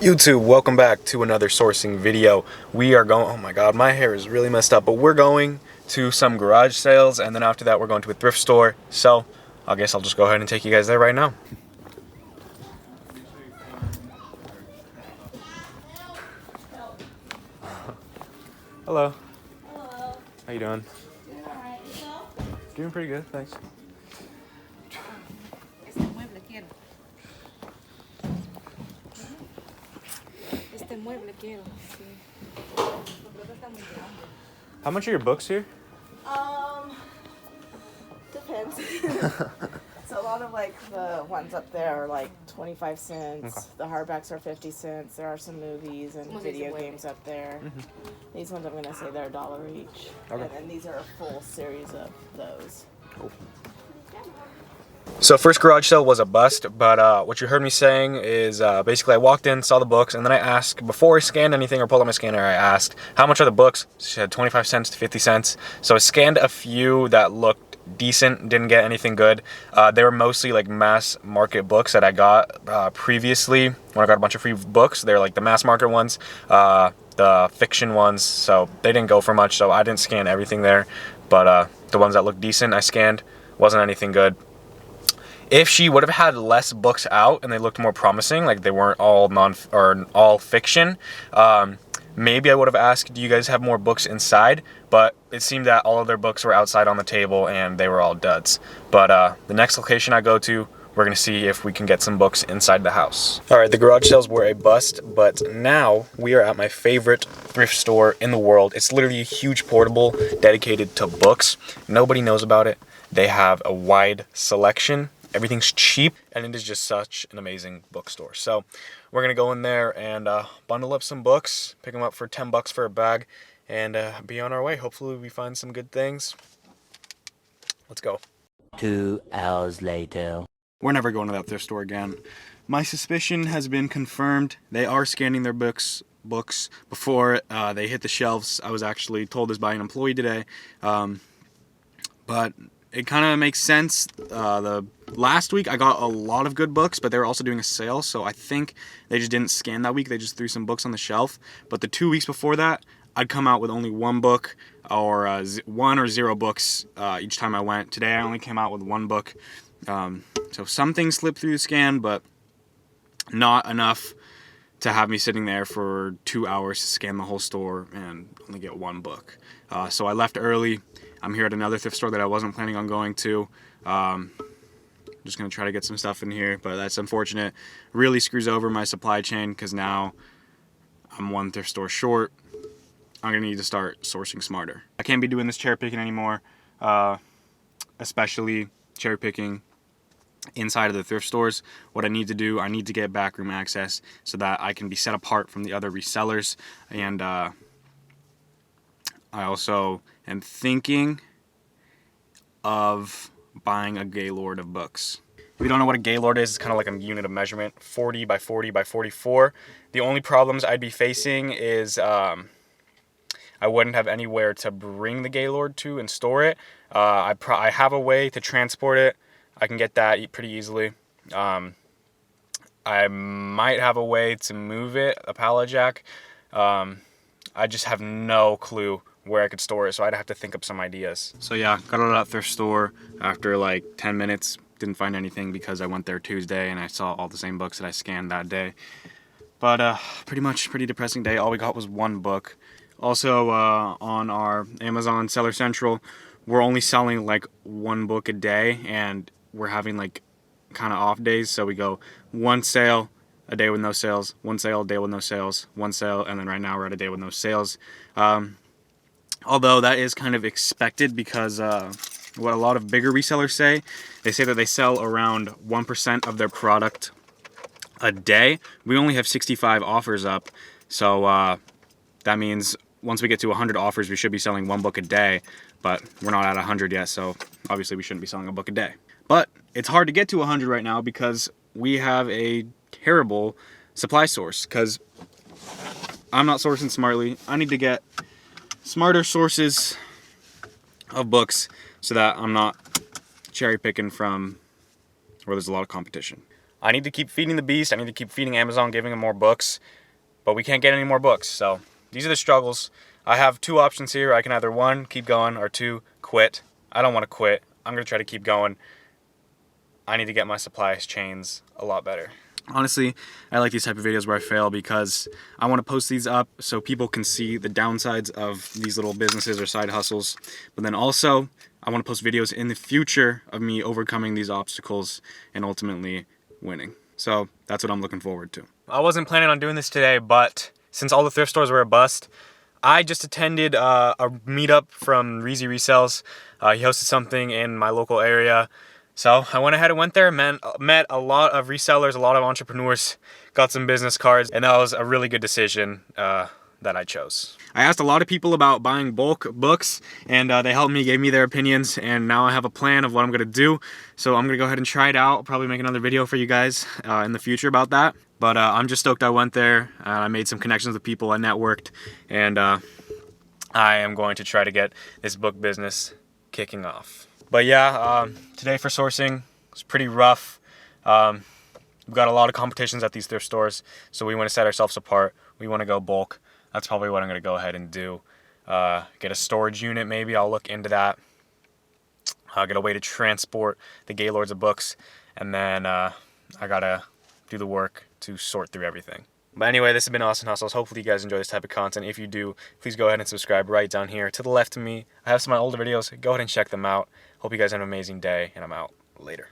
YouTube, welcome back to another sourcing video. We are going, oh my god, my hair is really messed up, but we're going to some garage sales, and then after that we're going to a thrift store. So, I guess I'll just go ahead and take you guys there right now. Hello. Hello. How you doing? Doing alright. Yourself? Doing pretty good, thanks. Este mueble quiero. Sí. How much are your books here? Depends. So a lot of like the ones up there are like 25 cents. Okay. The hardbacks are 50 cents. There are some movies and video games up there. These ones I'm gonna say they're $1 each. Okay. And then these are a full series of those. Cool. So first garage sale was a bust, but what you heard me saying is basically I walked in, saw the books, and then I asked, before I scanned anything or pulled out my scanner, I asked, how much are the books? She said 25 cents to 50 cents. So I scanned a few that looked decent, didn't get anything good. They were mostly like mass market books that I got previously when I got a bunch of free books. They're like the mass market ones, the fiction ones, so they didn't go for much, so I didn't scan everything there. But the ones that looked decent, I scanned. Wasn't anything good. If she would have had less books out and they looked more promising, like they weren't all all fiction, maybe I would have asked, do you guys have more books inside? But it seemed that all of their books were outside on the table and they were all duds. But the next location I go to, we're gonna see if we can get some books inside the house. All right, the garage sales were a bust, but now we are at my favorite thrift store in the world. It's literally a huge portable dedicated to books. Nobody knows about it. They have a wide selection. Everything's cheap, and it is just such an amazing bookstore. So we're gonna go in there and bundle up some books, pick them up for 10 bucks for a bag, and be on our way. Hopefully we find some good things. Let's go. 2 hours later. We're never going to that thrift store again. My suspicion has been confirmed. They are scanning their books before they hit the shelves. I was actually told this by an employee today, but it kind of makes sense. The last week I got a lot of good books, but they were also doing a sale, so I think they just didn't scan that week. They just threw some books on the shelf. But the 2 weeks before that, I'd come out with only one book or 1 or 0 books each time I went. Today I only came out with 1 book. So some things slipped through the scan, but not enough to have me sitting there for 2 hours to scan the whole store and only get 1 book. So I left early. I'm here at another thrift store that I wasn't planning on going to. Just gonna try to get some stuff in here, but that's unfortunate. Really screws over my supply chain because now I'm 1 thrift store short. I'm gonna need to start sourcing smarter. I can't be doing this cherry picking anymore, especially cherry picking inside of the thrift stores. What I need to do, I need to get backroom access so that I can be set apart from the other resellers. And I also am thinking of buying a Gaylord of books. If you don't know what a Gaylord is, it's kind of like a unit of measurement, 40 by 40 by 44. The only problems I'd be facing is I wouldn't have anywhere to bring the Gaylord to and store it. I have a way to transport it. I can get that pretty easily. I might have a way to move it, a pallet jack. I just have no clue where I could store it, so I'd have to think up some ideas. So yeah, got out of that thrift store after like 10 minutes. Didn't find anything because I went there Tuesday and I saw all the same books that I scanned that day. But pretty depressing day. All we got was 1 book. Also, on our Amazon Seller Central, we're only selling like 1 book a day, and we're having like kind of off days. So we go 1 sale, a day with no sales, 1 sale, a day with no sales, 1 sale, and then right now we're at a day with no sales. Although that is kind of expected because what a lot of bigger resellers say, they say that they sell around 1% of their product a day. We only have 65 offers up, so that means once we get to 100 offers, we should be selling 1 book a day, but we're not at 100 yet, so obviously we shouldn't be selling a book a day. But it's hard to get to 100 right now because we have a terrible supply source, because I'm not sourcing smartly. I need to get smarter sources of books so that I'm not cherry picking from where there's a lot of competition. I need to keep feeding the beast. I need to keep feeding Amazon, giving them more books. But we can't get any more books. So these are the struggles. I have two options here. I can either, one, keep going, or two, quit. I don't want to quit. I'm going to try to keep going. I need to get my supply chains a lot better. Honestly, I like these type of videos where I fail because I want to post these up so people can see the downsides of these little businesses or side hustles. But then also, I want to post videos in the future of me overcoming these obstacles and ultimately winning. So that's what I'm looking forward to. I wasn't planning on doing this today, but since all the thrift stores were a bust, I just attended a meetup from Reezy Resells. He hosted something in my local area. So I went ahead and went there, met a lot of resellers, a lot of entrepreneurs, got some business cards, and that was a really good decision that I chose. I asked a lot of people about buying bulk books, and they helped me, gave me their opinions, and now I have a plan of what I'm going to do. So I'm going to go ahead and try it out. I'll probably make another video for you guys in the future about that. But I'm just stoked I went there. I made some connections with people, I networked, and I am going to try to get this book business kicking off. But yeah, today for sourcing was pretty rough. We've got a lot of competitions at these thrift stores, so we want to set ourselves apart. We want to go bulk. That's probably what I'm going to go ahead and do. Get a storage unit maybe. I'll look into that. Get a way to transport the Gaylords of books. And then I got to do the work to sort through everything. But anyway, this has been Austyn Hustles. Hopefully you guys enjoy this type of content. If you do, please go ahead and subscribe right down here to the left of me. I have some of my older videos. Go ahead and check them out. Hope you guys have an amazing day, and I'm out. Later.